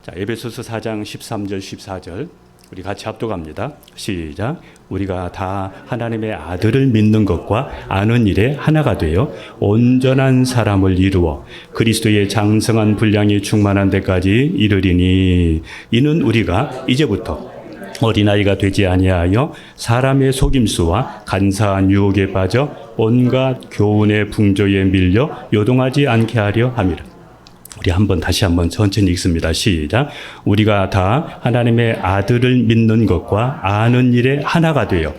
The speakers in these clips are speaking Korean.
자, 에베소서 4장 13절 14절 우리 같이 합독합니다. 시작. 우리가 다 하나님의 아들을 믿는 것과 아는 일에 하나가 되어 온전한 사람을 이루어 그리스도의 장성한 분량이 충만한 데까지 이르리니 이는 우리가 이제부터 어린아이가 되지 아니하여 사람의 속임수와 간사한 유혹에 빠져 온갖 교훈의 풍조에 밀려 요동하지 않게 하려 함이라. 우리 다시 한번 천천히 읽습니다. 시작. 우리가 다 하나님의 아들을 믿는 것과 아는 일에 하나가 되어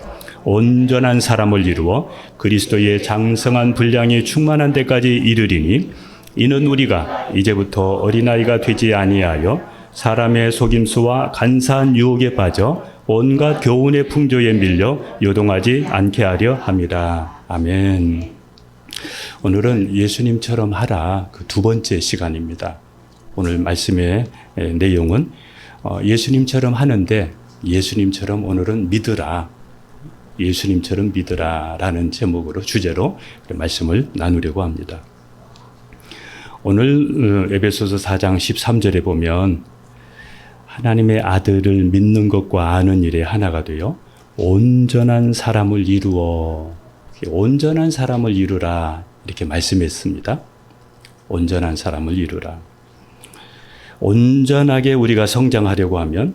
온전한 사람을 이루어 그리스도의 장성한 분량이 충만한 데까지 이르리니 이는 우리가 이제부터 어린아이가 되지 아니하여 사람의 속임수와 간사한 유혹에 빠져 온갖 교훈의 풍조에 밀려 요동하지 않게 하려 함이라. 아멘. 오늘은 예수님처럼 하라 그 두 번째 시간입니다. 오늘 말씀의 내용은 예수님처럼 하는데 예수님처럼 오늘은 믿으라. 예수님처럼 믿으라 라는 제목으로 주제로 말씀을 나누려고 합니다. 오늘 에베소서 4장 13절에 보면 하나님의 아들을 믿는 것과 아는 일에 하나가 되어 온전한 사람을 이루어 온전한 사람을 이루라 이렇게 말씀했습니다. 온전한 사람을 이루라. 온전하게 우리가 성장하려고 하면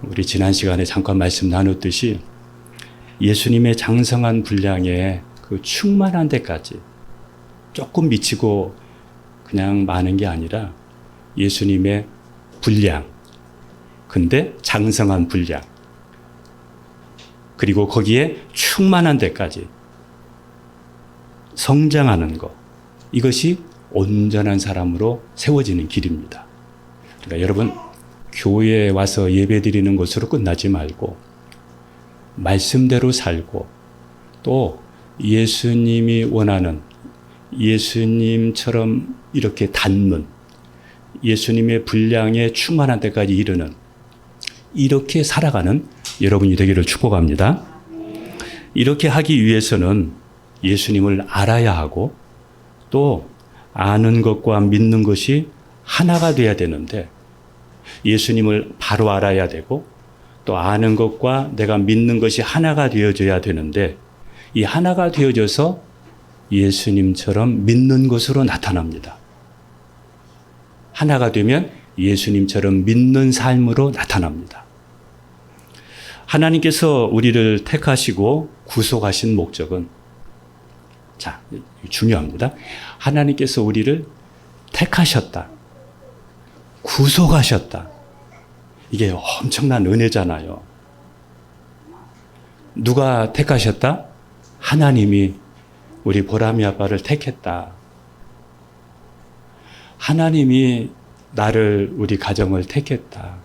우리 지난 시간에 잠깐 말씀 나눴듯이 예수님의 장성한 분량에 그 충만한 데까지 조금 미치고 그냥 마는 게 아니라 예수님의 분량 근데 장성한 분량 그리고 거기에 충만한 데까지 성장하는 것 이것이 온전한 사람으로 세워지는 길입니다. 그러니까 여러분 교회에 와서 예배드리는 것으로 끝나지 말고 말씀대로 살고 또 예수님이 원하는 예수님처럼 이렇게 닮는 예수님의 분량에 충만한 데까지 이르는 이렇게 살아가는 여러분이 되기를 축복합니다. 이렇게 하기 위해서는 예수님을 알아야 하고 또 아는 것과 믿는 것이 하나가 돼야 되는데 예수님을 바로 알아야 되고 또 아는 것과 내가 믿는 것이 하나가 되어져야 되는데 이 하나가 되어져서 예수님처럼 믿는 것으로 나타납니다. 하나가 되면 예수님처럼 믿는 삶으로 나타납니다. 하나님께서 우리를 택하시고 구속하신 목적은 자, 중요합니다. 하나님께서 우리를 택하셨다. 구속하셨다. 이게 엄청난 은혜잖아요. 누가 택하셨다? 하나님이 우리 보람이 아빠를 택했다. 하나님이 나를 우리 가정을 택했다.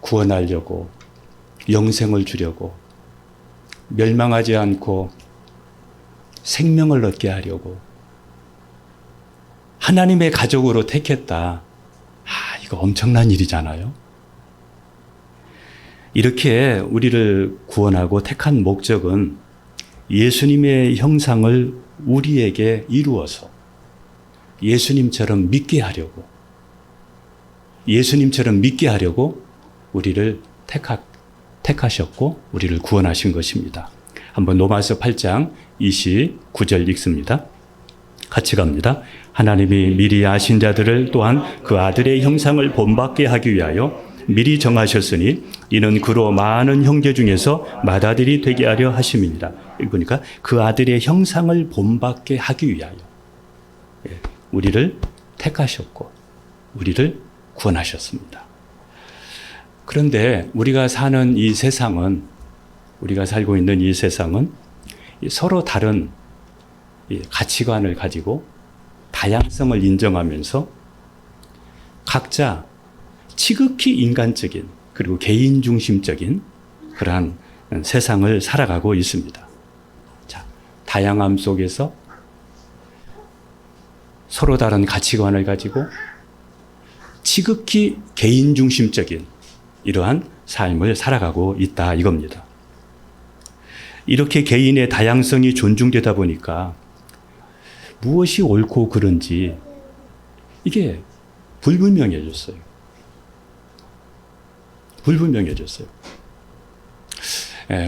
구원하려고 영생을 주려고 멸망하지 않고 생명을 얻게 하려고 하나님의 가족으로 택했다. 이거 엄청난 일이잖아요. 이렇게 우리를 구원하고 택한 목적은 예수님의 형상을 우리에게 이루어서 예수님처럼 믿게 하려고 우리를 택하셨고 우리를 구원하신 것입니다. 한번 로마서 8장 29절 읽습니다. 같이 갑니다. 하나님이 미리 아신 자들을 또한 그 아들의 형상을 본받게 하기 위하여 미리 정하셨으니 이는 그로 많은 형제 중에서 맏아들이 되게 하려 하심이니라. 읽으니까 그 아들의 형상을 본받게 하기 위하여 우리를 택하셨고 우리를 구원하셨습니다. 그런데 우리가 살고 있는 이 세상은 서로 다른 가치관을 가지고 다양성을 인정하면서 각자 지극히 인간적인 그리고 개인중심적인 그러한 세상을 살아가고 있습니다. 자, 다양함 속에서 서로 다른 가치관을 가지고 지극히 개인중심적인 이러한 삶을 살아가고 있다 이겁니다. 이렇게 개인의 다양성이 존중되다 보니까 무엇이 옳고 그른지 이게 불분명해졌어요. 불분명해졌어요.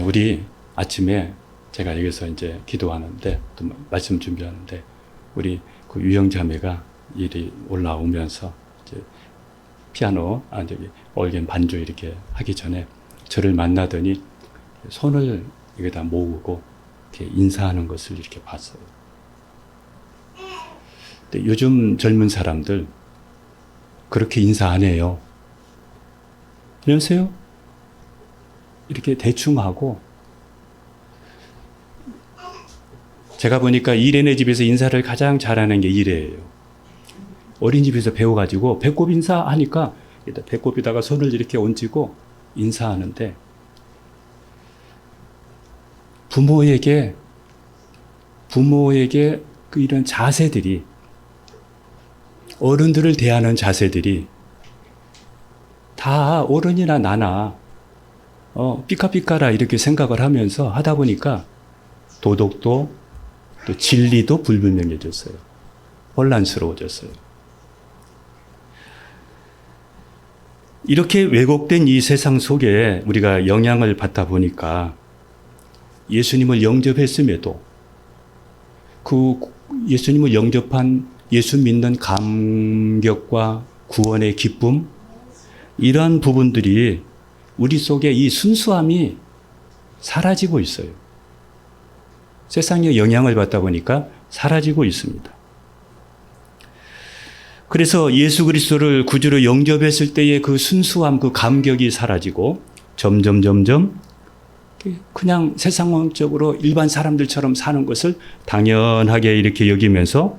우리 아침에 제가 여기서 이제 기도하는데, 또 말씀 준비하는데, 우리 그 유영자매가 일이 올라오면서 이제 피아노, 올겐 반주 이렇게 하기 전에 저를 만나더니 손을 여기다 모으고 이렇게 인사하는 것을 이렇게 봤어요. 근데 요즘 젊은 사람들 그렇게 인사 안 해요. 안녕하세요. 이렇게 대충 하고, 제가 보니까 이래네 집에서 인사를 가장 잘하는 게 이래예요. 어린이집에서 배워가지고 배꼽 인사하니까 배꼽에다가 손을 이렇게 얹고 인사하는데, 부모에게 그 이런 자세들이, 어른들을 대하는 자세들이 다 어른이나 나나 삐까삐까라 이렇게 생각을 하면서 하다 보니까 도덕도 또 진리도 불분명해졌어요. 혼란스러워졌어요. 이렇게 왜곡된 이 세상 속에 우리가 영향을 받다 보니까 예수님을 영접했음에도 그 예수님을 영접한 예수 믿는 감격과 구원의 기쁨, 이런 부분들이 우리 속에 이 순수함이 사라지고 있어요. 세상에 영향을 받다 보니까 사라지고 있습니다. 그래서 예수 그리스도를 구주로 영접했을 때의 그 순수함, 그 감격이 사라지고 점점 그냥 세상적으로 일반 사람들처럼 사는 것을 당연하게 이렇게 여기면서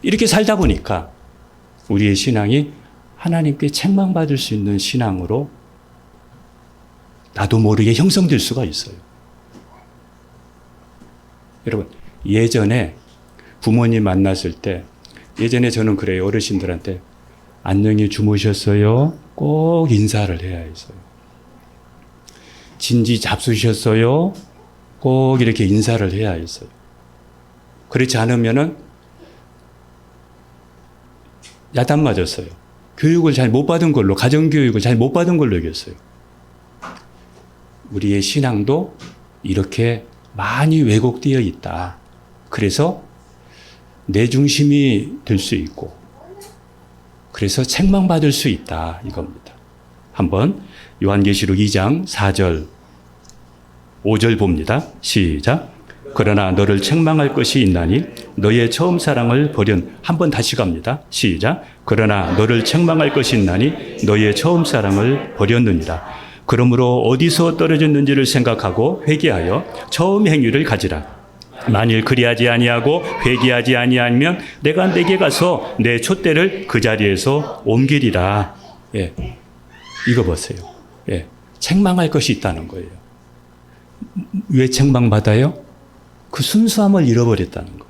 이렇게 살다 보니까 우리의 신앙이 하나님께 책망받을 수 있는 신앙으로 나도 모르게 형성될 수가 있어요. 여러분, 예전에 부모님 만났을 때, 예전에 저는 그래요. 어르신들한테 안녕히 주무셨어요? 꼭 인사를 해야 했어요. 진지 잡수셨어요? 꼭 이렇게 인사를 해야 했어요. 그렇지 않으면은 야단 맞았어요. 교육을 잘 못 받은 걸로, 가정교육을 잘 못 받은 걸로 여겼어요. 우리의 신앙도 이렇게 많이 왜곡되어 있다. 그래서 내 중심이 될 수 있고, 그래서 책망받을 수 있다. 이겁니다. 한번 요한계시록 2장 4절, 5절 봅니다. 시작. 그러나 너를 책망할 것이 있나니 너의 처음 사랑을 버린. 한번 다시 갑니다. 시작. 그러나 너를 책망할 것이 있나니 너의 처음 사랑을 버렸느니라. 그러므로 어디서 떨어졌는지를 생각하고 회개하여 처음 행위를 가지라. 만일 그리하지 아니하고 회개하지 아니하면 내가 내게 가서 내 촛대를 그 자리에서 옮기리라. 예, 이거 보세요. 예, 책망할 것이 있다는 거예요. 왜 책망받아요? 그 순수함을 잃어버렸다는 거.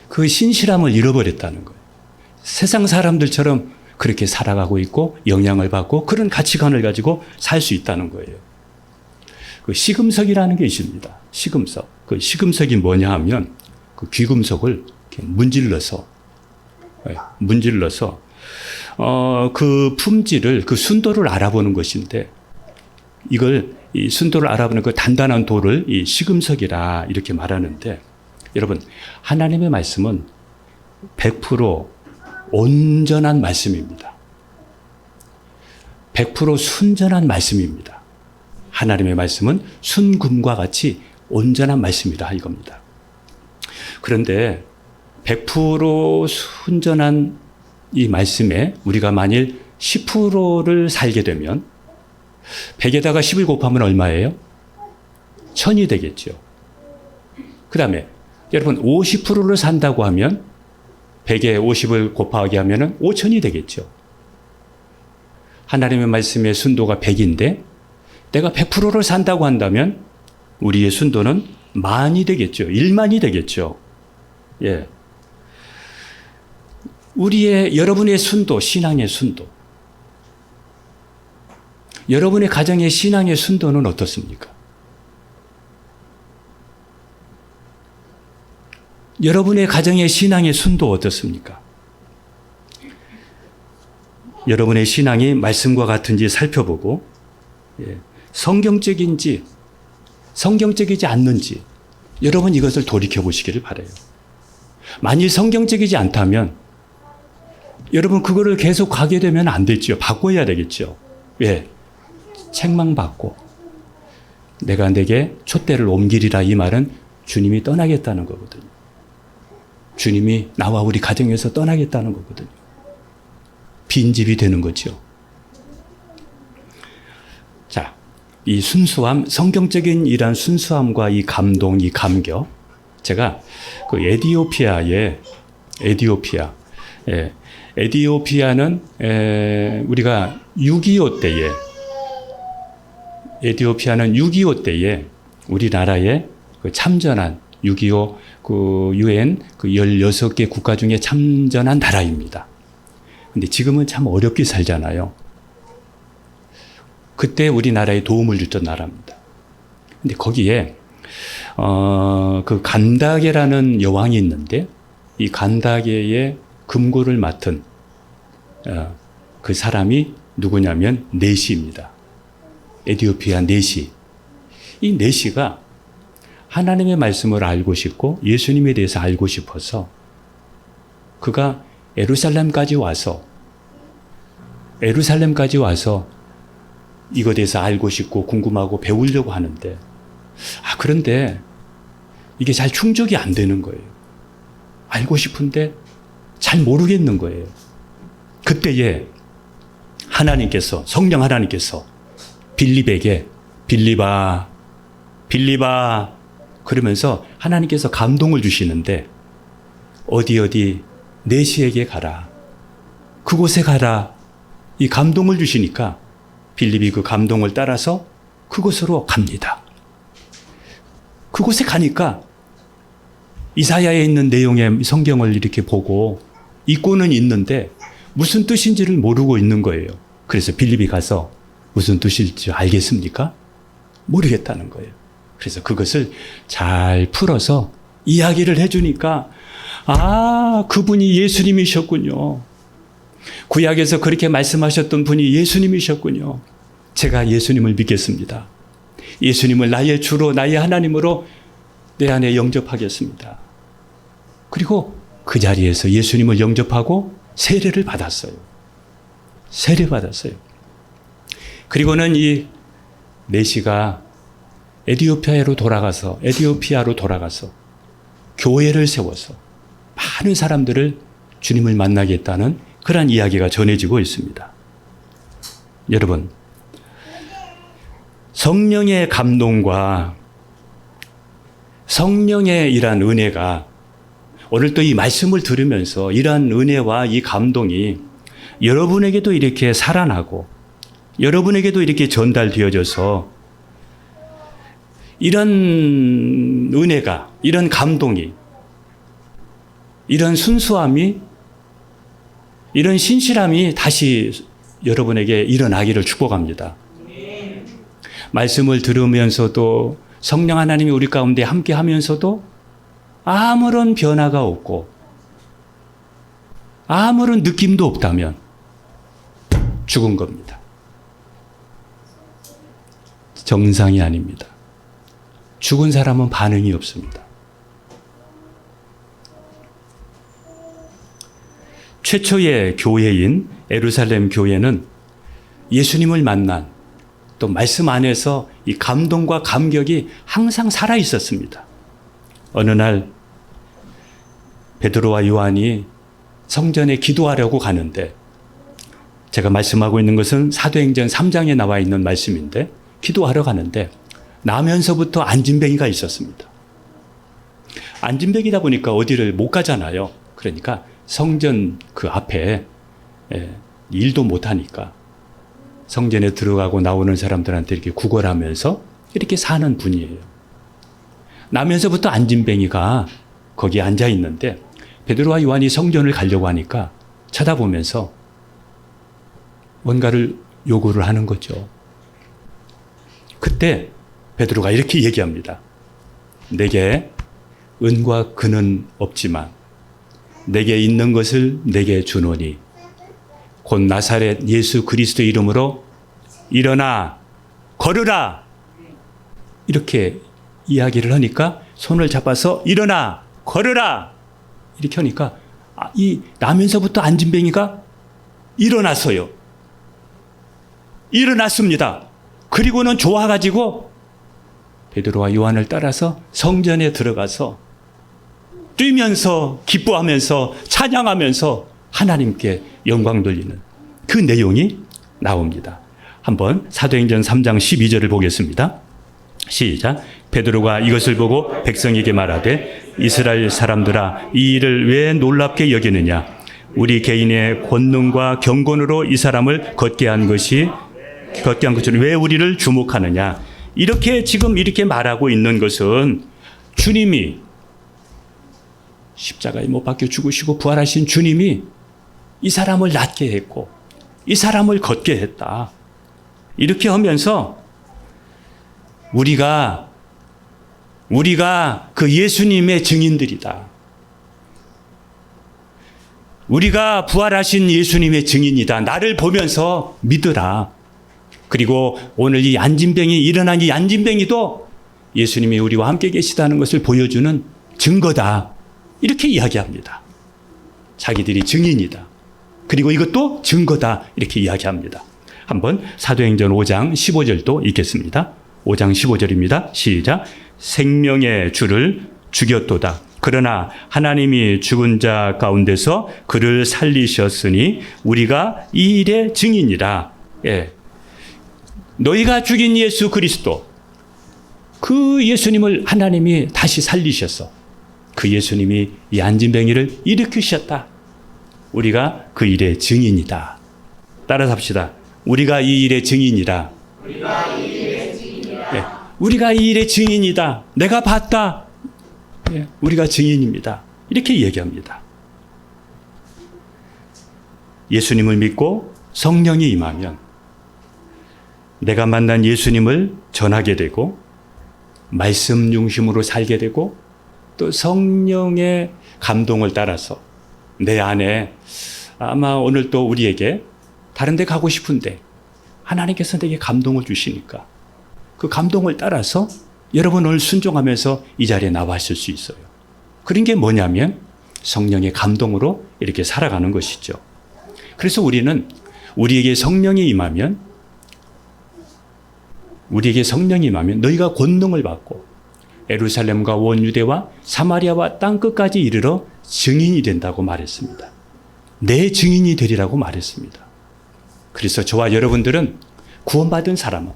그 신실함을 잃어버렸다는 거예요. 세상 사람들처럼 그렇게 살아가고 있고 영향을 받고 그런 가치관을 가지고 살 수 있다는 거예요. 그 시금석이라는 게 있습니다. 시금석. 그 시금석이 뭐냐 하면 그 귀금속을 이렇게 문질러서 그 품질을, 그 순도를 알아보는 것인데, 이걸 이 순도를 알아보는 그 단단한 돌을 이 시금석이라 이렇게 말하는데, 여러분, 하나님의 말씀은 100% 온전한 말씀입니다. 100% 순전한 말씀입니다. 하나님의 말씀은 순금과 같이 온전한 말씀이다 이겁니다. 그런데 100% 순전한 이 말씀에 우리가 만일 10%를 살게 되면 100에다가 10을 곱하면 얼마예요? 1000이 되겠죠. 그 다음에 여러분 50%를 산다고 하면 100에 50을 곱하게 하면 5000이 되겠죠. 하나님의 말씀의 순도가 100인데 내가 100%를 산다고 한다면 우리의 순도는 만이 되겠죠. 1만이 되겠죠. 예. 여러분의 순도, 신앙의 순도. 여러분의 가정의 신앙의 순도는 어떻습니까? 여러분의 가정의 신앙의 순도 어떻습니까? 여러분의 신앙이 말씀과 같은지 살펴보고 성경적인지 성경적이지 않는지 여러분 이것을 돌이켜 보시기를 바라요. 만일 성경적이지 않다면 여러분 그거를 계속 가게 되면 안 되죠. 바꿔야 되겠죠. 왜? 책망받고 내가 내게 촛대를 옮기리라 이 말은 주님이 떠나겠다는 거거든요. 주님이 나와 우리 가정에서 떠나겠다는 거거든요. 빈집이 되는 거죠. 자, 이 순수함, 성경적인 이러한 순수함과 이 감동, 이 감격. 제가 그 에디오피아는 우리가 6.25 때에 에디오피아는 6.25 때에 우리나라에 그 참전한 6.25 그 유엔 그 16개 국가 중에 참전한 나라입니다. 근데 지금은 참 어렵게 살잖아요. 그때 우리나라에 도움을 줬던 나라입니다. 근데 거기에 그 간다게라는 여왕이 있는데 이 간다게의 금고를 맡은 그 사람이 누구냐면 네시입니다. 에디오피아 네시. 이 네시가 하나님의 말씀을 알고 싶고 예수님에 대해서 알고 싶어서 그가 예루살렘까지 와서 이것에 대해서 알고 싶고 궁금하고 배우려고 하는데 그런데 이게 잘 충족이 안 되는 거예요. 알고 싶은데 잘 모르겠는 거예요. 그때에 성령 하나님께서 빌립에게 빌립아 그러면서 하나님께서 감동을 주시는데 어디 네시에게 가라. 그곳에 가라. 이 감동을 주시니까 빌립이 그 감동을 따라서 그곳으로 갑니다. 그곳에 가니까 이사야에 있는 내용의 성경을 이렇게 보고 읽고는 있는데 무슨 뜻인지를 모르고 있는 거예요. 그래서 빌립이 가서 무슨 뜻일지 알겠습니까? 모르겠다는 거예요. 그래서 그것을 잘 풀어서 이야기를 해주니까 그분이 예수님이셨군요. 구약에서 그렇게 말씀하셨던 분이 예수님이셨군요. 제가 예수님을 믿겠습니다. 예수님을 나의 주로 나의 하나님으로 내 안에 영접하겠습니다. 그리고 그 자리에서 예수님을 영접하고 세례를 받았어요. 그리고는 이 네시가 에디오피아로 돌아가서 교회를 세워서 많은 사람들을 주님을 만나게 했다는 그런 이야기가 전해지고 있습니다. 여러분, 성령의 감동과 성령의 이러한 은혜가 오늘 또 이 말씀을 들으면서 이러한 은혜와 이 감동이 여러분에게도 이렇게 살아나고 여러분에게도 이렇게 전달되어져서 이런 은혜가, 이런 감동이, 이런 순수함이, 이런 신실함이 다시 여러분에게 일어나기를 축복합니다. 말씀을 들으면서도 성령 하나님이 우리 가운데 함께 하면서도 아무런 변화가 없고 아무런 느낌도 없다면 죽은 겁니다. 정상이 아닙니다. 죽은 사람은 반응이 없습니다. 최초의 교회인 예루살렘 교회는 예수님을 만난 또 말씀 안에서 이 감동과 감격이 항상 살아 있었습니다. 어느 날 베드로와 요한이 성전에 기도하려고 가는데 제가 말씀하고 있는 것은 사도행전 3장에 나와 있는 말씀인데 기도하러 가는데 나면서부터 안진뱅이가 있었습니다. 안진뱅이다 보니까 어디를 못 가잖아요. 그러니까 성전 그 앞에 일도 못하니까 성전에 들어가고 나오는 사람들한테 이렇게 구걸하면서 이렇게 사는 분이에요. 나면서부터 안진뱅이가 거기에 앉아 있는데 베드로와 요한이 성전을 가려고 하니까 쳐다보면서 뭔가를 요구를 하는 거죠. 그때 베드로가 이렇게 얘기합니다. 내게 은과 금은 없지만 내게 있는 것을 내게 주노니 곧 나사렛 예수 그리스도의 이름으로 일어나 걸으라. 이렇게 이야기를 하니까 손을 잡아서 일어나 걸으라. 이렇게 하니까 이 나면서부터 안진뱅이가 일어났어요. 일어났습니다. 그리고는 좋아가지고 베드로와 요한을 따라서 성전에 들어가서 뛰면서 기뻐하면서 찬양하면서 하나님께 영광 돌리는 그 내용이 나옵니다. 한번 사도행전 3장 12절을 보겠습니다. 시작. 베드로가 이것을 보고 백성에게 말하되 이스라엘 사람들아 이 일을 왜 놀랍게 여기느냐. 우리 개인의 권능과 경건으로 이 사람을 걷게 한 것은 왜 우리를 주목하느냐. 이렇게 지금 이렇게 말하고 있는 것은 주님이 십자가에 못 박혀 죽으시고 부활하신 주님이 이 사람을 낫게 했고 이 사람을 걷게 했다. 이렇게 하면서 우리가 그 예수님의 증인들이다. 우리가 부활하신 예수님의 증인이다. 나를 보면서 믿으라. 그리고 오늘 이 안진뱅이 일어난 이 안진뱅이도 예수님이 우리와 함께 계시다는 것을 보여주는 증거다. 이렇게 이야기합니다. 자기들이 증인이다. 그리고 이것도 증거다. 이렇게 이야기합니다. 한번 사도행전 5장 15절도 읽겠습니다. 5장 15절입니다. 시작. 생명의 주를 죽였도다. 그러나 하나님이 죽은 자 가운데서 그를 살리셨으니 우리가 이 일의 증인이라. 예. 너희가 죽인 예수 그리스도, 그 예수님을 하나님이 다시 살리셨어. 그 예수님이 이 안진뱅이를 일으키셨다. 우리가 그 일의 증인이다. 따라서 합시다. 우리가 이 일의 증인이라. 예. 우리가 이 일의 증인이다. 내가 봤다. 예. 우리가 증인입니다. 이렇게 얘기합니다. 예수님을 믿고 성령이 임하면 내가 만난 예수님을 전하게 되고 말씀 중심으로 살게 되고 또 성령의 감동을 따라서 내 안에 아마 오늘 또 우리에게 다른 데 가고 싶은데 하나님께서 내게 감동을 주시니까 그 감동을 따라서 여러분 오늘 순종하면서 이 자리에 나와 있을 수 있어요. 그런 게 뭐냐면 성령의 감동으로 이렇게 살아가는 것이죠. 그래서 우리는 우리에게 성령이 임하면 너희가 권능을 받고 예루살렘과 온 유대와 사마리아와 땅끝까지 이르러 증인이 된다고 말했습니다. 내 증인이 되리라고 말했습니다. 그래서 저와 여러분들은 구원받은 사람은,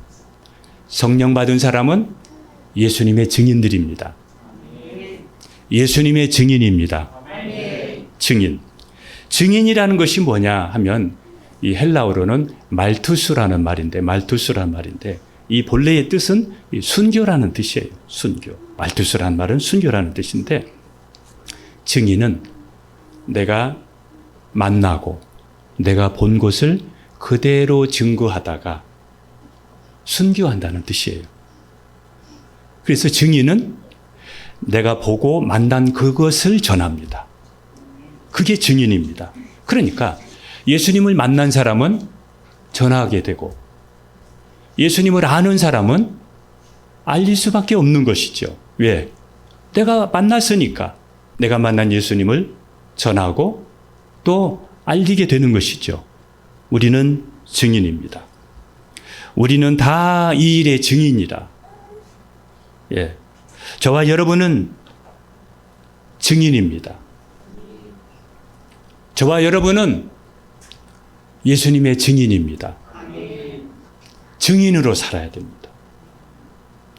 성령 받은 사람은 예수님의 증인들입니다. 예수님의 증인입니다. 증인. 증인이라는 것이 뭐냐 하면 이 헬라어로는 말투스라는 말인데 이 본래의 뜻은 순교라는 뜻이에요. 순교. 말투스라는 말은 순교라는 뜻인데 증인은 내가 만나고 내가 본 것을 그대로 증거하다가 순교한다는 뜻이에요. 그래서 증인은 내가 보고 만난 그것을 전합니다. 그게 증인입니다. 그러니까 예수님을 만난 사람은 전하게 되고 예수님을 아는 사람은 알릴 수밖에 없는 것이죠. 왜? 내가 만났으니까 내가 만난 예수님을 전하고 또 알리게 되는 것이죠. 우리는 증인입니다. 우리는 다 이 일의 증인이라. 예. 저와 여러분은 증인입니다. 저와 여러분은 예수님의 증인입니다. 증인으로 살아야 됩니다.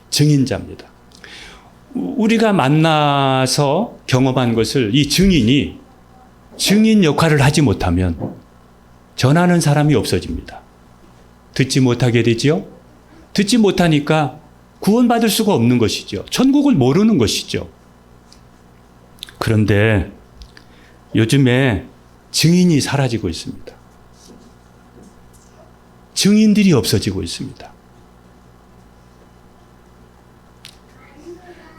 증인자입니다. 우리가 만나서 경험한 것을 이 증인이 증인 역할을 하지 못하면 전하는 사람이 없어집니다. 듣지 못하게 되지요. 듣지 못하니까 구원받을 수가 없는 것이죠. 천국을 모르는 것이죠. 그런데 요즘에 증인이 사라지고 있습니다. 증인들이 없어지고 있습니다.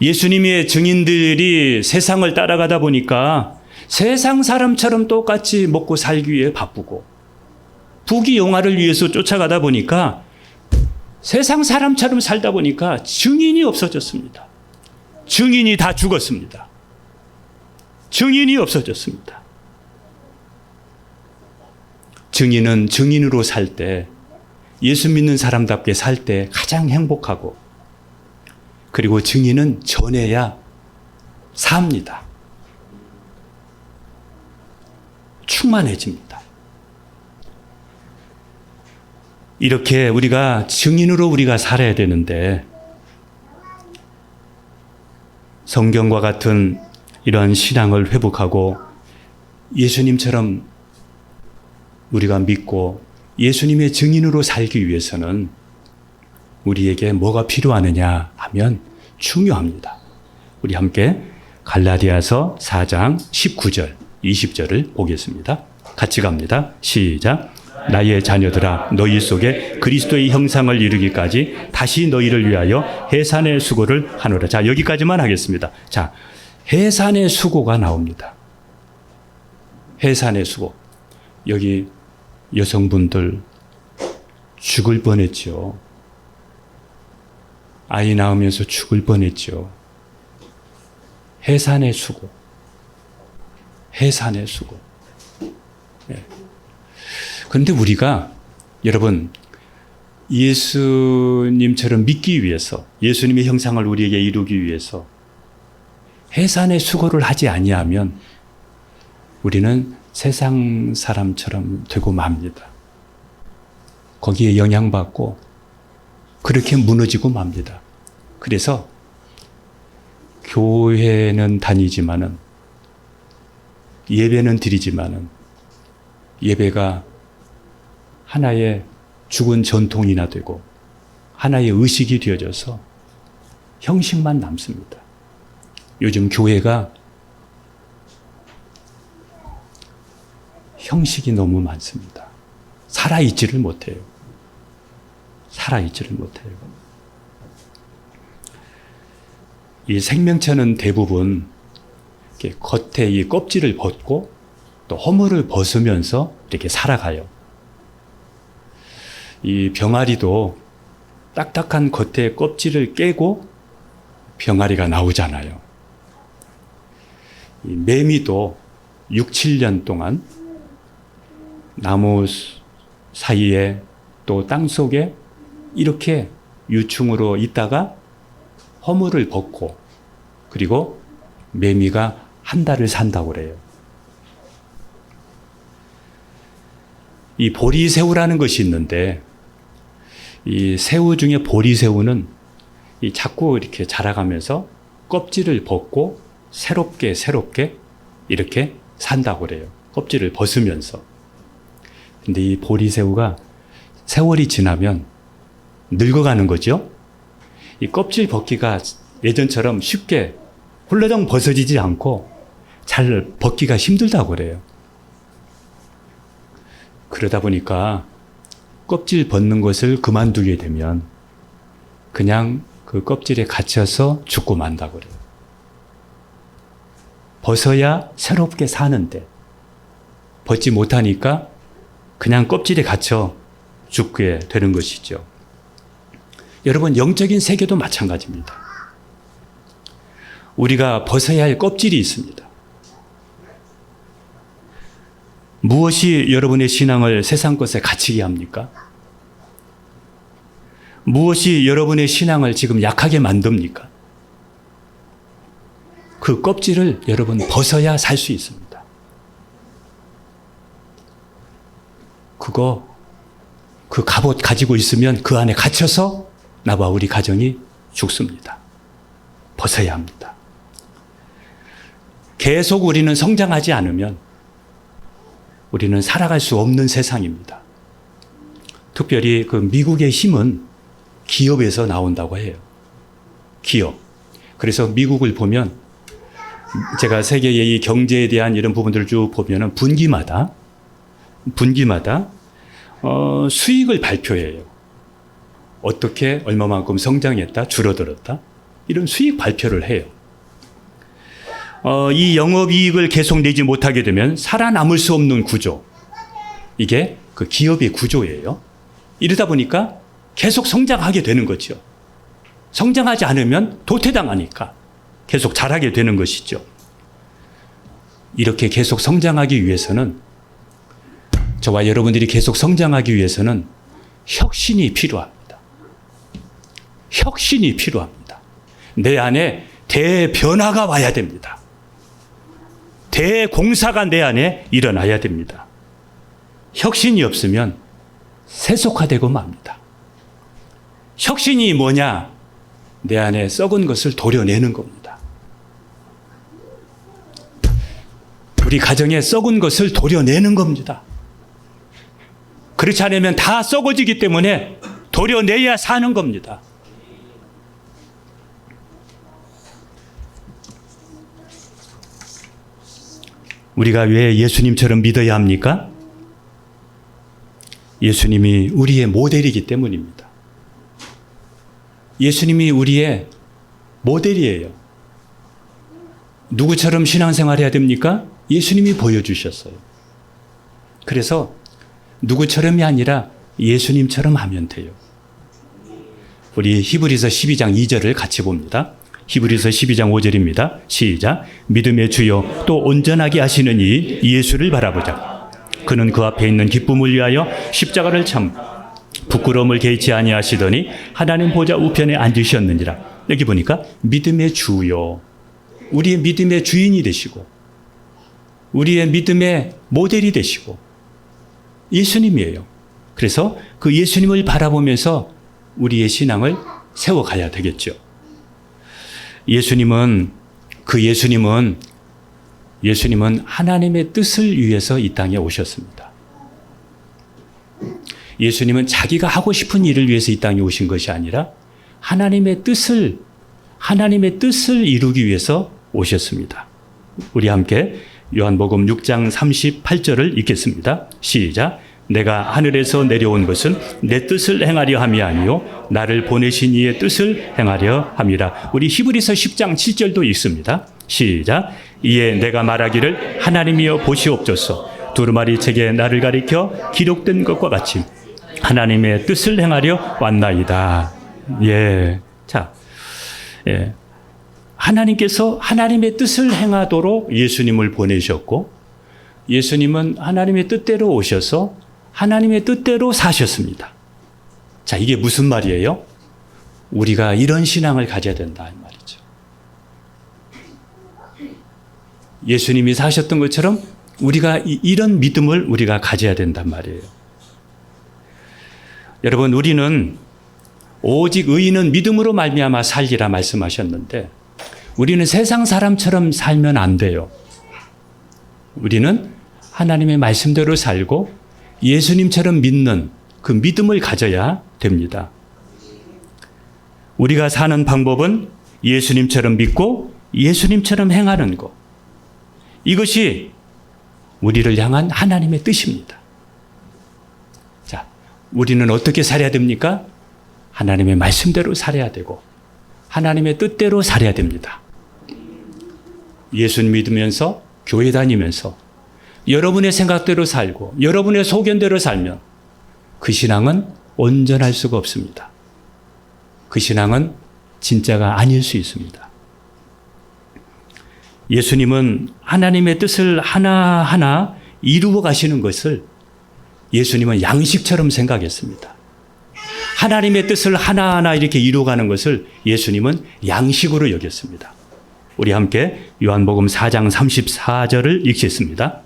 예수님의 증인들이 세상을 따라가다 보니까 세상 사람처럼 똑같이 먹고 살기 위해 바쁘고 부귀영화를 위해서 쫓아가다 보니까 세상 사람처럼 살다 보니까 증인이 없어졌습니다. 증인이 다 죽었습니다. 증인이 없어졌습니다. 증인은 증인으로 살 때, 예수 믿는 사람답게 살 때 가장 행복하고, 그리고 증인은 전해야 삽니다. 충만해집니다. 이렇게 우리가 증인으로 우리가 살아야 되는데, 성경과 같은 이러한 신앙을 회복하고 예수님처럼 우리가 믿고 예수님의 증인으로 살기 위해서는 우리에게 뭐가 필요하느냐 하면 중요합니다. 우리 함께 갈라디아서 4장 19절, 20절을 보겠습니다. 같이 갑니다. 시작. 나의 자녀들아, 너희 속에 그리스도의 형상을 이루기까지 다시 너희를 위하여 해산의 수고를 하노라. 자, 여기까지만 하겠습니다. 자, 해산의 수고가 나옵니다. 해산의 수고. 여기 여성분들 죽을 뻔했죠. 아이 낳으면서 죽을 뻔했죠. 해산의 수고. 해산의 수고. 네. 그런데 우리가 여러분 예수님처럼 믿기 위해서, 예수님의 형상을 우리에게 이루기 위해서 해산의 수고를 하지 아니하면 우리는 세상 사람처럼 되고 맙니다. 거기에 영향받고 그렇게 무너지고 맙니다. 그래서 교회는 다니지만은, 예배는 드리지만은 예배가 하나의 죽은 전통이나 되고 하나의 의식이 되어져서 형식만 남습니다. 요즘 교회가 형식이 너무 많습니다. 살아있지를 못해요. 살아있지를 못해요. 이 생명체는 대부분 이렇게 겉에 이 껍질을 벗고 또 허물을 벗으면서 이렇게 살아가요. 이 병아리도 딱딱한 겉에 껍질을 깨고 병아리가 나오잖아요. 이 매미도 6, 7년 동안 나무 사이에 또 땅속에 이렇게 유충으로 있다가 허물을 벗고, 그리고 매미가 한 달을 산다고 그래요. 이 보리새우라는 것이 있는데, 이 새우 중에 보리새우는 이 자꾸 이렇게 자라가면서 껍질을 벗고 새롭게 이렇게 산다고 그래요. 껍질을 벗으면서. 근데 이 보리새우가 세월이 지나면 늙어가는 거죠. 이 껍질 벗기가 예전처럼 쉽게 홀라당 벗어지지 않고 잘 벗기가 힘들다고 그래요. 그러다 보니까 껍질 벗는 것을 그만두게 되면 그냥 그 껍질에 갇혀서 죽고 만다고 그래요. 벗어야 새롭게 사는데 벗지 못하니까 그냥 껍질에 갇혀 죽게 되는 것이죠. 여러분, 영적인 세계도 마찬가지입니다. 우리가 벗어야 할 껍질이 있습니다. 무엇이 여러분의 신앙을 세상 것에 갇히게 합니까? 무엇이 여러분의 신앙을 지금 약하게 만듭니까? 그 껍질을 여러분 벗어야 살 수 있습니다. 그 갑옷 가지고 있으면 그 안에 갇혀서 나와 우리 가정이 죽습니다. 벗어야 합니다. 계속 우리는 성장하지 않으면 우리는 살아갈 수 없는 세상입니다. 특별히 그 미국의 힘은 기업에서 나온다고 해요. 기업. 그래서 미국을 보면 제가 세계의 이 경제에 대한 이런 부분들을 쭉 보면은 분기마다 수익을 발표해요. 어떻게 얼마만큼 성장했다, 줄어들었다, 이런 수익 발표를 해요. 이 영업이익을 계속 내지 못하게 되면 살아남을 수 없는 구조. 이게 그 기업의 구조예요. 이러다 보니까 계속 성장하게 되는 거죠. 성장하지 않으면 도태당하니까 계속 자라게 되는 것이죠. 이렇게 계속 성장하기 위해서는, 저와 여러분들이 계속 성장하기 위해서는 혁신이 필요합니다. 혁신이 필요합니다. 내 안에 대변화가 와야 됩니다. 대공사가 내 안에 일어나야 됩니다. 혁신이 없으면 세속화되고 맙니다. 혁신이 뭐냐? 내 안에 썩은 것을 도려내는 겁니다. 우리 가정에 썩은 것을 도려내는 겁니다. 그렇지 않으면 다 썩어지기 때문에 도려내야 사는 겁니다. 우리가 왜 예수님처럼 믿어야 합니까? 예수님이 우리의 모델이기 때문입니다. 예수님이 우리의 모델이에요. 누구처럼 신앙생활해야 됩니까? 예수님이 보여주셨어요. 그래서 누구처럼이 아니라 예수님처럼 하면 돼요. 우리 히브리서 12장 2절을 같이 봅니다. 히브리서 12장 5절입니다. 시작. 믿음의 주요 또 온전하게 하시는 이 예수를 바라보자. 그는 그 앞에 있는 기쁨을 위하여 십자가를 참 부끄러움을 개의치 아니하시더니 하나님 보좌 우편에 앉으셨느니라. 여기 보니까 믿음의 주요, 우리의 믿음의 주인이 되시고 우리의 믿음의 모델이 되시고 예수님이에요. 그래서 그 예수님을 바라보면서 우리의 신앙을 세워가야 되겠죠. 예수님은 하나님의 뜻을 위해서 이 땅에 오셨습니다. 예수님은 자기가 하고 싶은 일을 위해서 이 땅에 오신 것이 아니라 하나님의 뜻을 이루기 위해서 오셨습니다. 우리 함께 요한복음 6장 38절을 읽겠습니다. 시작. 내가 하늘에서 내려온 것은 내 뜻을 행하려 함이 아니요 나를 보내신 이의 뜻을 행하려 함이라. 우리 히브리서 10장 7절도 읽습니다. 시작. 이에 내가 말하기를 하나님이여 보시옵소서. 두루마리 책에 나를 가리켜 기록된 것과 같이 하나님의 뜻을 행하려 왔나이다. 예. 자, 예. 하나님께서 하나님의 뜻을 행하도록 예수님을 보내셨고, 예수님은 하나님의 뜻대로 오셔서 하나님의 뜻대로 사셨습니다. 자, 이게 무슨 말이에요? 우리가 이런 신앙을 가져야 된다 이 말이죠. 예수님이 사셨던 것처럼 우리가 이런 믿음을 우리가 가져야 된단 말이에요. 여러분, 우리는 오직 의인은 믿음으로 말미암아 살리라 말씀하셨는데 우리는 세상 사람처럼 살면 안 돼요. 우리는 하나님의 말씀대로 살고 예수님처럼 믿는 그 믿음을 가져야 됩니다. 우리가 사는 방법은 예수님처럼 믿고 예수님처럼 행하는 것. 이것이 우리를 향한 하나님의 뜻입니다. 자, 우리는 어떻게 살아야 됩니까? 하나님의 말씀대로 살아야 되고 하나님의 뜻대로 살아야 됩니다. 예수 믿으면서 교회 다니면서 여러분의 생각대로 살고 여러분의 소견대로 살면 그 신앙은 온전할 수가 없습니다. 그 신앙은 진짜가 아닐 수 있습니다. 예수님은 하나님의 뜻을 하나하나 이루어 가시는 것을 예수님은 양식처럼 생각했습니다. 하나님의 뜻을 하나하나 이렇게 이루어가는 것을 예수님은 양식으로 여겼습니다. 우리 함께 요한복음 4장 34절을 읽겠습니다.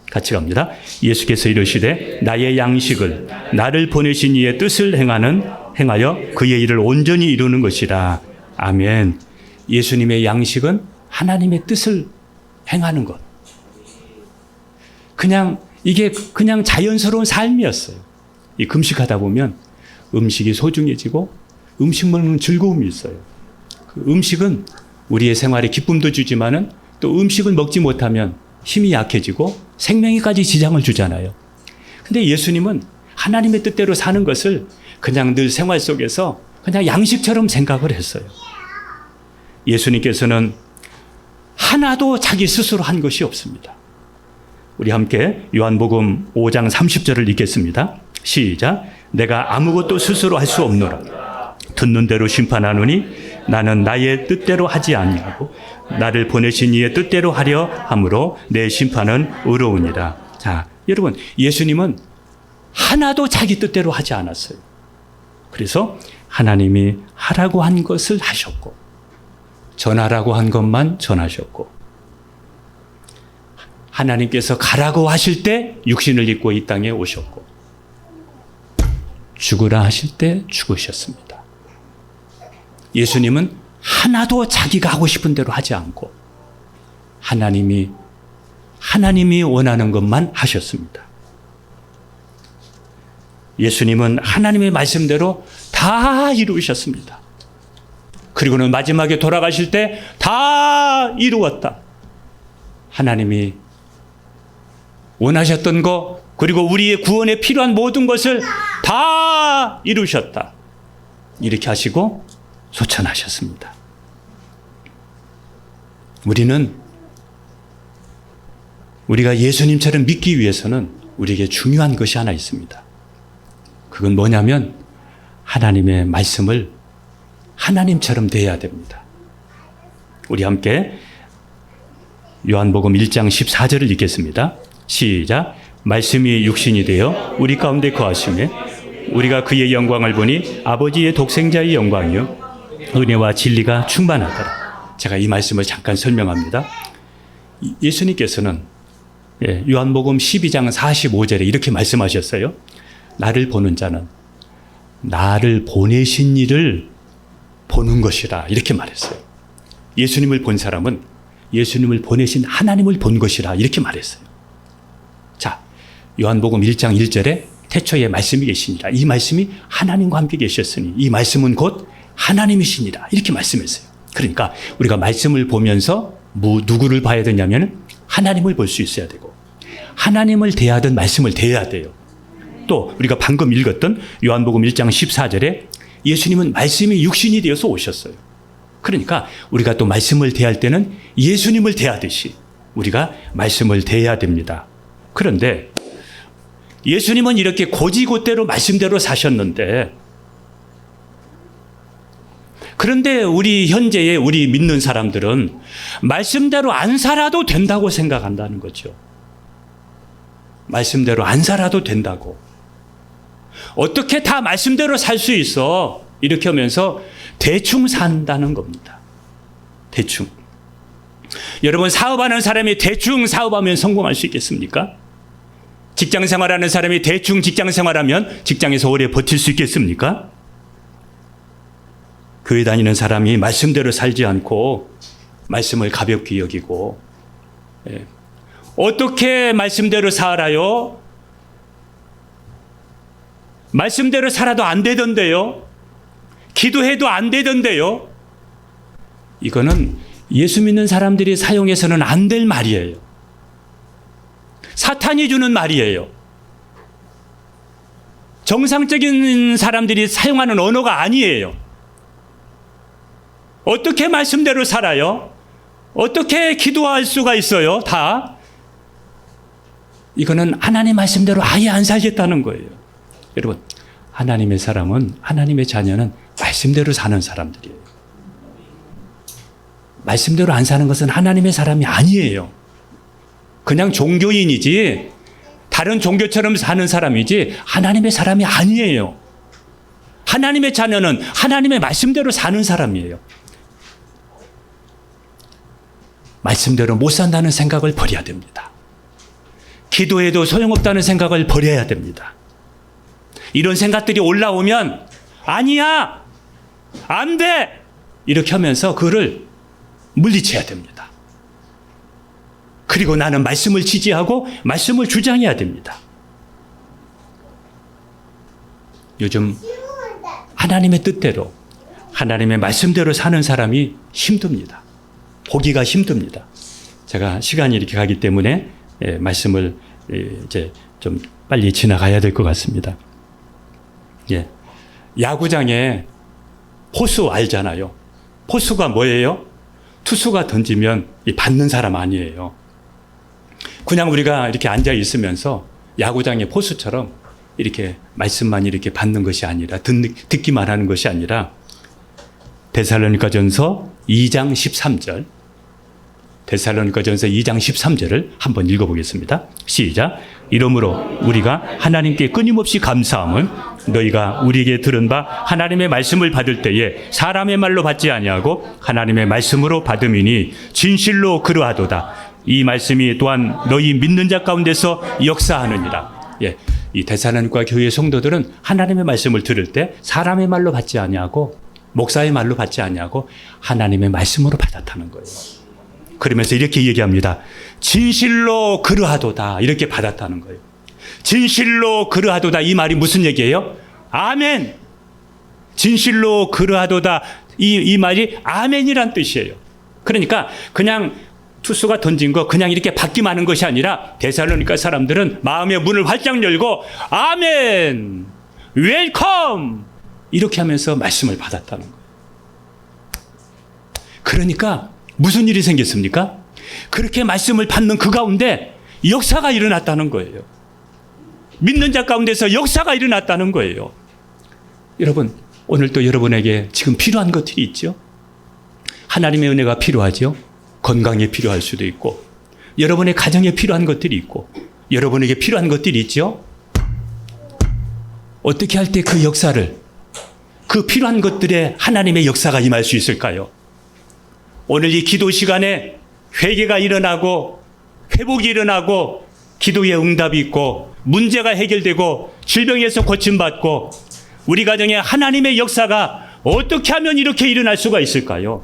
같이 갑니다. 예수께서 이르시되 나의 양식을 나를 보내신 이의 뜻을 행하여 그의 일을 온전히 이루는 것이라. 아멘. 예수님의 양식은 하나님의 뜻을 행하는 것. 이게 그냥 자연스러운 삶이었어요. 이 금식하다 보면 음식이 소중해지고 음식 먹는 즐거움이 있어요. 그 음식은 우리의 생활에 기쁨도 주지만은 또 음식을 먹지 못하면 힘이 약해지고 생명에까지 지장을 주잖아요. 근데 예수님은 하나님의 뜻대로 사는 것을 그냥 늘 생활 속에서 그냥 양식처럼 생각을 했어요. 예수님께서는 하나도 자기 스스로 한 것이 없습니다. 우리 함께 요한복음 5장 30절을 읽겠습니다. 시작. 내가 아무것도 스스로 할 수 없노라. 듣는 대로 심판하노니 나는 나의 뜻대로 하지 아니하고 나를 보내신 이의 뜻대로 하려 함으로 내 심판은 의로우니라. 자, 여러분, 예수님은 하나도 자기 뜻대로 하지 않았어요. 그래서 하나님이 하라고 한 것을 하셨고, 전하라고 한 것만 전하셨고, 하나님께서 가라고 하실 때 육신을 입고 이 땅에 오셨고, 죽으라 하실 때 죽으셨습니다. 예수님은 하나도 자기가 하고 싶은 대로 하지 않고 하나님이 원하는 것만 하셨습니다. 예수님은 하나님의 말씀대로 다 이루셨습니다. 그리고는 마지막에 돌아가실 때 다 이루었다. 하나님이 원하셨던 것, 그리고 우리의 구원에 필요한 모든 것을 다 이루셨다. 이렇게 하시고 소천하셨습니다. 우리가 예수님처럼 믿기 위해서는 우리에게 중요한 것이 하나 있습니다. 그건 뭐냐면 하나님의 말씀을 하나님처럼 대해야 됩니다. 우리 함께 요한복음 1장 14절을 읽겠습니다. 시작. 말씀이 육신이 되어 우리 가운데 거하시매 우리가 그의 영광을 보니 아버지의 독생자의 영광이요 은혜와 진리가 충만하더라. 제가 이 말씀을 잠깐 설명합니다. 예수님께서는 요한복음 12장 45절에 이렇게 말씀하셨어요. 나를 보는 자는 나를 보내신 이를 보는 것이라, 이렇게 말했어요. 예수님을 본 사람은 예수님을 보내신 하나님을 본 것이라, 이렇게 말했어요. 자, 요한복음 1장 1절에 태초에 말씀이 계시니라. 이 말씀이 하나님과 함께 계셨으니 이 말씀은 곧 하나님이시니라, 이렇게 말씀했어요. 그러니까 우리가 말씀을 보면서 누구를 봐야 되냐면 하나님을 볼 수 있어야 되고, 하나님을 대하던 말씀을 대해야 돼요. 또 우리가 방금 읽었던 요한복음 1장 14절에 예수님은 말씀이 육신이 되어서 오셨어요. 그러니까 우리가 또 말씀을 대할 때는 예수님을 대하듯이 우리가 말씀을 대해야 됩니다. 그런데 예수님은 이렇게 고지고대로 말씀대로 사셨는데, 그런데 우리 현재의 우리 믿는 사람들은 말씀대로 안 살아도 된다고 생각한다는 거죠. 말씀대로 안 살아도 된다고. 어떻게 다 말씀대로 살 수 있어? 이렇게 하면서 대충 산다는 겁니다. 대충. 여러분, 사업하는 사람이 대충 사업하면 성공할 수 있겠습니까? 직장 생활하는 사람이 대충 직장 생활하면 직장에서 오래 버틸 수 있겠습니까? 교회 다니는 사람이 말씀대로 살지 않고 말씀을 가볍게 여기고, 어떻게 말씀대로 살아요? 말씀대로 살아도 안 되던데요? 기도해도 안 되던데요? 이거는 예수 믿는 사람들이 사용해서는 안 될 말이에요. 사탄이 주는 말이에요. 정상적인 사람들이 사용하는 언어가 아니에요. 어떻게 말씀대로 살아요? 어떻게 기도할 수가 있어요? 다. 이거는 하나님 말씀대로 아예 안 살겠다는 거예요. 여러분, 하나님의 사람은, 하나님의 자녀는 말씀대로 사는 사람들이에요. 말씀대로 안 사는 것은 하나님의 사람이 아니에요. 그냥 종교인이지, 다른 종교처럼 사는 사람이지 하나님의 사람이 아니에요. 하나님의 자녀는 하나님의 말씀대로 사는 사람이에요. 말씀대로 못 산다는 생각을 버려야 됩니다. 기도해도 소용없다는 생각을 버려야 됩니다. 이런 생각들이 올라오면 아니야, 안 돼, 이렇게 하면서 그를 물리쳐야 됩니다. 그리고 나는 말씀을 지지하고 말씀을 주장해야 됩니다. 요즘 하나님의 뜻대로, 하나님의 말씀대로 사는 사람이 힘듭니다. 보기가 힘듭니다. 제가 시간이 이렇게 가기 때문에 말씀을 이제 좀 빨리 지나가야 될 것 같습니다. 야구장에 포수 알잖아요. 포수가 뭐예요? 투수가 던지면 받는 사람 아니에요. 그냥 우리가 이렇게 앉아 있으면서 야구장의 포수처럼 이렇게 말씀만 이렇게 받는 것이 아니라 듣기만 하는 것이 아니라 데살로니가전서 2장 13절 데살로니가전서 2장 13절을 한번 읽어보겠습니다. 시작. 이러므로 우리가 하나님께 끊임없이 감사함은 너희가 우리에게 들은 바 하나님의 말씀을 받을 때에 사람의 말로 받지 아니하고 하나님의 말씀으로 받음이니 진실로 그러하도다. 이 말씀이 또한 너희 믿는 자 가운데서 역사하느니라. 예, 이 데살로니가 교회 성도들은 하나님의 말씀을 들을 때 사람의 말로 받지 아니하고 목사의 말로 받지 아니하고 하나님의 말씀으로 받았다는 거예요. 그러면서 이렇게 얘기합니다. 진실로 그러하도다. 이렇게 받았다는 거예요. 진실로 그러하도다. 이 말이 무슨 얘기예요? 아멘. 진실로 그러하도다. 이 말이 아멘이란 뜻이에요. 그러니까 그냥 투수가 던진 거 그냥 이렇게 받기만 하는 것이 아니라 데살로니가 사람들은 마음의 문을 활짝 열고 아멘, 웰컴 이렇게 하면서 말씀을 받았다는 거예요. 그러니까 무슨 일이 생겼습니까? 그렇게 말씀을 받는 그 가운데 역사가 일어났다는 거예요. 믿는 자 가운데서 역사가 일어났다는 거예요. 여러분, 오늘 또 여러분에게 지금 필요한 것들이 있죠. 하나님의 은혜가 필요하죠. 건강에 필요할 수도 있고 여러분의 가정에 필요한 것들이 있고 여러분에게 필요한 것들이 있죠. 어떻게 할 때 그 역사를, 그 필요한 것들에 하나님의 역사가 임할 수 있을까요? 오늘 이 기도 시간에 회개가 일어나고 회복이 일어나고 기도의 응답이 있고 문제가 해결되고 질병에서 고침받고 우리 가정에 하나님의 역사가 어떻게 하면 이렇게 일어날 수가 있을까요?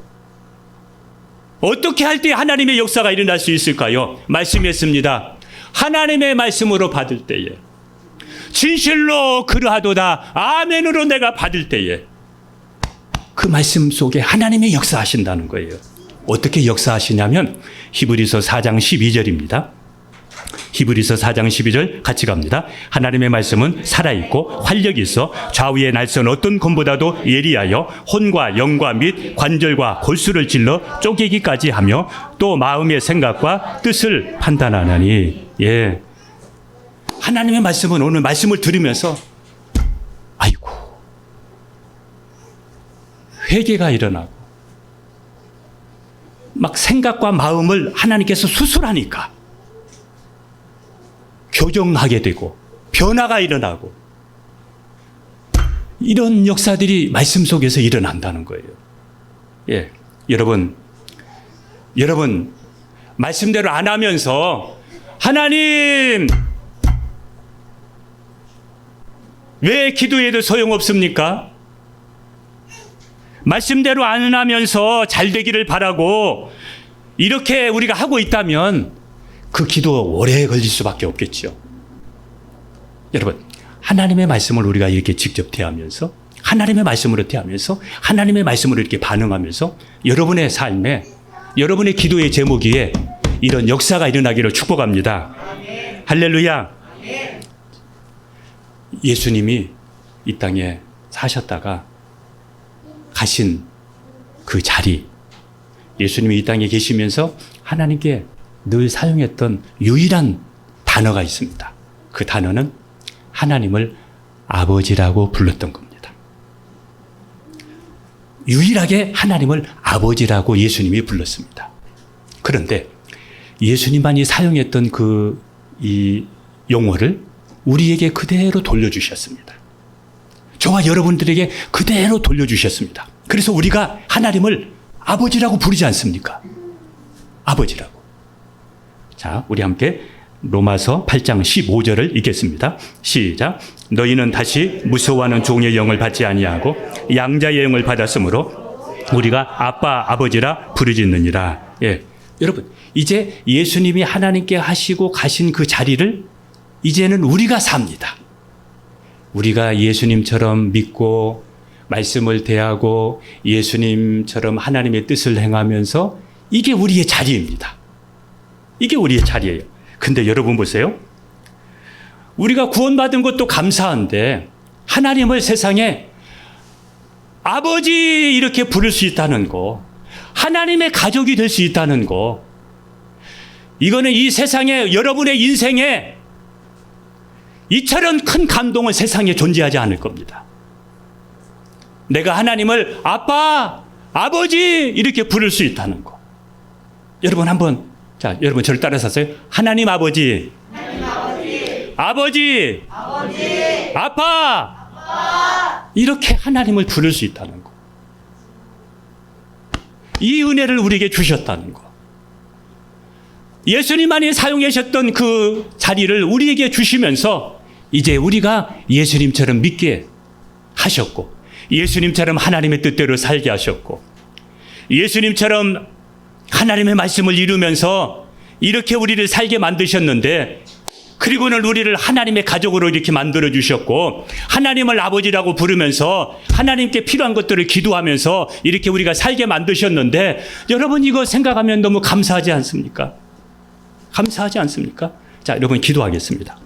어떻게 할 때 하나님의 역사가 일어날 수 있을까요? 말씀했습니다. 하나님의 말씀으로 받을 때에 진실로 그러하도다. 아멘으로 내가 받을 때에 그 말씀 속에 하나님의 역사하신다는 거예요. 어떻게 역사하시냐면 히브리서 4장 12절입니다. 히브리서 4장 12절 같이 갑니다. 하나님의 말씀은 살아있고 활력이 있어 좌우의 날선 어떤 검보다도 예리하여 혼과 영과 및 관절과 골수를 찔러 쪼개기까지 하며 또 마음의 생각과 뜻을 판단하나니. 예, 하나님의 말씀은 오늘 말씀을 들으면서 아이고 회개가 일어나고 막 생각과 마음을 하나님께서 수술하니까 교정하게 되고 변화가 일어나고 이런 역사들이 말씀 속에서 일어난다는 거예요. 예, 여러분 말씀대로 안 하면서 하나님 왜 기도해도 소용없습니까? 말씀대로 안 하면서 잘 되기를 바라고 이렇게 우리가 하고 있다면 그 기도 오래 걸릴 수밖에 없겠죠. 여러분, 하나님의 말씀을 우리가 이렇게 직접 대하면서 하나님의 말씀으로 대하면서 하나님의 말씀으로 이렇게 반응하면서 여러분의 삶에 여러분의 기도의 제목 위에 이런 역사가 일어나기를 축복합니다. 아멘. 할렐루야. 아멘. 예수님이 이 땅에 사셨다가 가신 그 자리, 예수님이 이 땅에 계시면서 하나님께 늘 사용했던 유일한 단어가 있습니다. 그 단어는 하나님을 아버지라고 불렀던 겁니다. 유일하게 하나님을 아버지라고 예수님이 불렀습니다. 그런데 예수님만이 사용했던 이 용어를 우리에게 그대로 돌려주셨습니다. 저와 여러분들에게 그대로 돌려주셨습니다. 그래서 우리가 하나님을 아버지라고 부르지 않습니까? 아버지라고. 자, 우리 함께 로마서 8장 15절을 읽겠습니다. 시작. 너희는 다시 무서워하는 종의 영을 받지 아니하고 양자의 영을 받았으므로 우리가 아빠 아버지라 부르짖느니라. 예, 여러분 이제 예수님이 하나님께 하시고 가신 그 자리를 이제는 우리가 삽니다. 우리가 예수님처럼 믿고 말씀을 대하고 예수님처럼 하나님의 뜻을 행하면서 이게 우리의 자리입니다. 이게 우리의 자리예요. 근데 여러분 보세요. 우리가 구원받은 것도 감사한데 하나님을 세상에 아버지 이렇게 부를 수 있다는 거, 하나님의 가족이 될 수 있다는 거, 이거는 이 세상에 여러분의 인생에 이처럼 큰 감동은 세상에 존재하지 않을 겁니다. 내가 하나님을 아빠, 아버지 이렇게 부를 수 있다는 거. 여러분 한번 여러분 저를 따라서 하세요. 하나님 아버지, 아버지, 아빠, 이렇게 하나님을 부를 수 있다는 거. 이 은혜를 우리에게 주셨다는 거. 예수님만이 사용하셨던 그 자리를 우리에게 주시면서 이제 우리가 예수님처럼 믿게 하셨고, 예수님처럼 하나님의 뜻대로 살게 하셨고, 예수님처럼 하나님의 말씀을 이루면서 이렇게 우리를 살게 만드셨는데, 그리고는 우리를 하나님의 가족으로 이렇게 만들어 주셨고, 하나님을 아버지라고 부르면서 하나님께 필요한 것들을 기도하면서 이렇게 우리가 살게 만드셨는데, 여러분 이거 생각하면 너무 감사하지 않습니까? 감사하지 않습니까? 자, 여러분 기도하겠습니다.